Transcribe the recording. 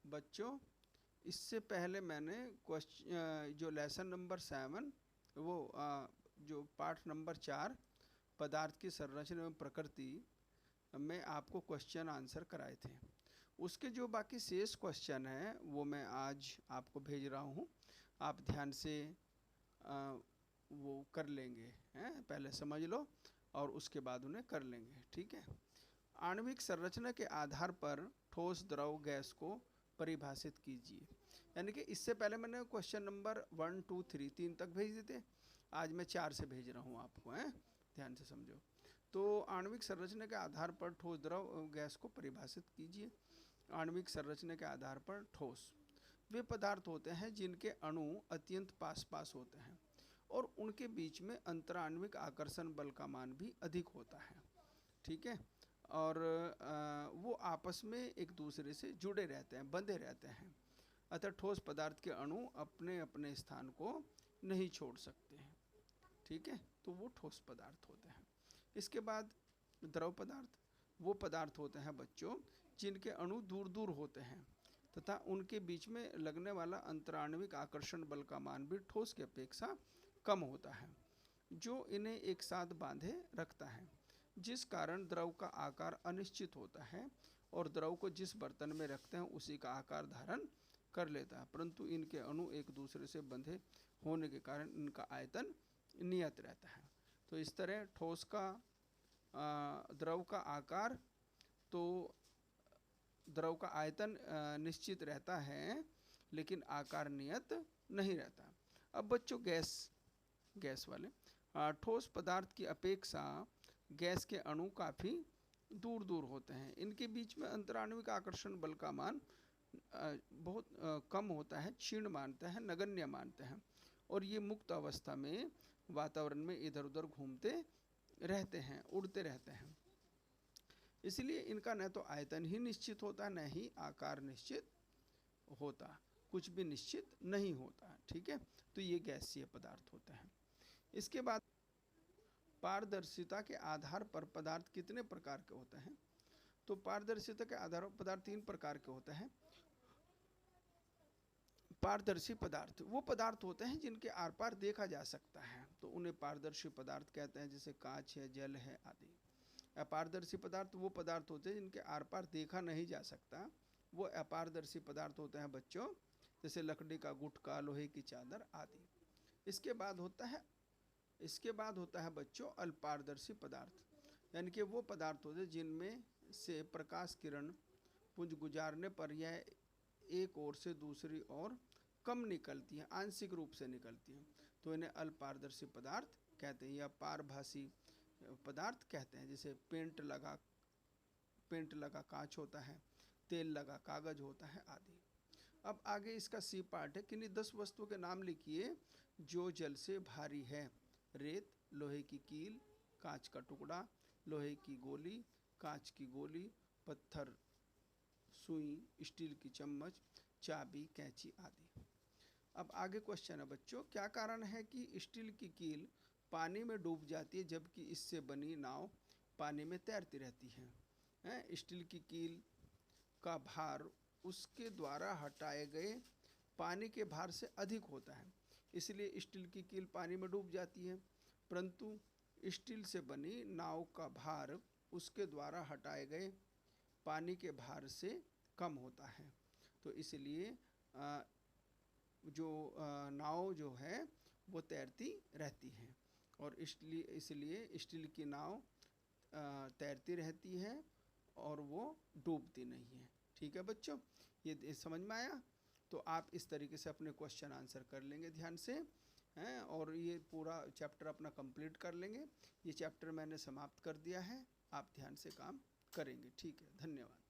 बच्चों इससे पहले मैंने क्वेश्चन जो लेसन नंबर 7 वो जो पाठ नंबर 4 पदार्थ की संरचना एवं प्रकृति में आपको क्वेश्चन आंसर कराए थे। उसके जो बाकी शेष क्वेश्चन हैं वो मैं आज आपको भेज रहा हूँ, आप ध्यान से वो कर लेंगे हैं, पहले समझ लो और उसके बाद उन्हें कर लेंगे, ठीक है। आणविक संरचना के आधार पर ठोस द्रव गैस को परिभाषित कीजिए। यानी कि इससे पहले मैंने क्वेश्चन नंबर 1 2 3 3 तक भेज देते, आज मैं 4 से भेज रहा हूँ आपको, हैं, ध्यान से समझो। तो आणविक संरचना के आधार पर ठोस द्रव गैस को परिभाषित कीजिए। आणविक संरचना के आधार पर ठोस वे पदार्थ होते हैं जिनके अणु अत्यंत पास पास होते हैं और उनके बीच में अंतराण्विक आकर्षण बल का मान भी अधिक होता है, ठीक है। और वो आपस में एक दूसरे से जुड़े रहते हैं, बंधे रहते हैं। अतः ठोस पदार्थ के अणु अपने अपने स्थान को नहीं छोड़ सकते हैं, ठीक है। तो वो ठोस पदार्थ होते हैं। इसके बाद द्रव पदार्थ वो पदार्थ होते हैं बच्चों जिनके अणु दूर दूर होते हैं तथा उनके बीच में लगने वाला अंतराण्विक आकर्षण बल का मान भी ठोस की अपेक्षा कम होता है, जो इन्हें एक साथ बांधे रखता है, जिस कारण द्रव का आकार अनिश्चित होता है और द्रव को जिस बर्तन में रखते हैं उसी का आकार धारण कर लेता है, परंतु इनके अणु एक दूसरे से बंधे होने के कारण इनका आयतन नियत रहता है। तो इस तरह ठोस का द्रव का आकार, तो द्रव का आयतन निश्चित रहता है लेकिन आकार नियत नहीं रहता। अब बच्चों गैस वाले ठोस पदार्थ की अपेक्षा गैस के अणु काफ़ी दूर दूर होते हैं। इनके बीच में अंतराण्विक आकर्षण बल का मान बहुत कम होता है, क्षीण मानते हैं, नगण्य मानते हैं और ये मुक्त अवस्था में वातावरण में इधर उधर घूमते रहते हैं, उड़ते रहते हैं। इसलिए इनका न तो आयतन ही निश्चित होता, न ही आकार निश्चित होता, कुछ भी निश्चित नहीं होता, ठीक है। तो ये गैसीय पदार्थ होते हैं। इसके बाद पारदर्शिता के आधार पर पदार्थ कितने प्रकार के होते हैं? तो पारदर्शिता के आधार पर पदार्थ 3 प्रकार के होते हैं। पारदर्शी पदार्थ वो पदार्थ होते हैं जिनके आर पार देखा जा सकता है, तो उन्हें पारदर्शी पदार्थ कहते हैं, जैसे कांच है, जल है आदि। अपारदर्शी पदार्थ वो पदार्थ होते हैं जिनके आर पार देखा नहीं जा सकता, वो अपारदर्शी पदार्थ होते हैं बच्चों, जैसे लकड़ी का गुटका, लोहे की चादर आदि। इसके बाद होता है बच्चों अल्पारदर्शी पदार्थ, यानी कि वो पदार्थ होते हैं जिनमें से प्रकाश किरण पुंज गुजारने पर यह एक ओर से दूसरी ओर कम निकलती हैं, आंशिक रूप से निकलती हैं, तो इन्हें अल्पारदर्शी पदार्थ कहते हैं या पारभासी पदार्थ कहते हैं। जैसे पेंट लगा कांच होता है, तेल लगा कागज होता है आदि। अब आगे इसका सी पार्ट है, किन्हीं 10 वस्तुओं के नाम लिखिए जो जल से भारी है। रेत, लोहे की कील, कांच का टुकड़ा, लोहे की गोली, कांच की गोली, पत्थर, सुई, स्टील की चम्मच, चाबी, कैंची आदि। अब आगे क्वेश्चन है बच्चों, क्या कारण है कि स्टील की कील पानी में डूब जाती है जबकि इससे बनी नाव पानी में तैरती रहती है? स्टील की कील का भार उसके द्वारा हटाए गए पानी के भार से अधिक होता है, इसलिए स्टील की कील पानी में डूब जाती है, परंतु स्टील से बनी नाव का भार उसके द्वारा हटाए गए पानी के भार से कम होता है। तो इसलिए नाव जो है वो तैरती रहती है और इसलिए स्टील की नाव तैरती रहती है और वो डूबती नहीं है, ठीक है बच्चों, ये समझ में आया? तो आप इस तरीके से अपने क्वेश्चन आंसर कर लेंगे ध्यान से, हैं, और ये पूरा चैप्टर अपना कंप्लीट कर लेंगे। ये चैप्टर मैंने समाप्त कर दिया है, आप ध्यान से काम करेंगे, ठीक है, धन्यवाद।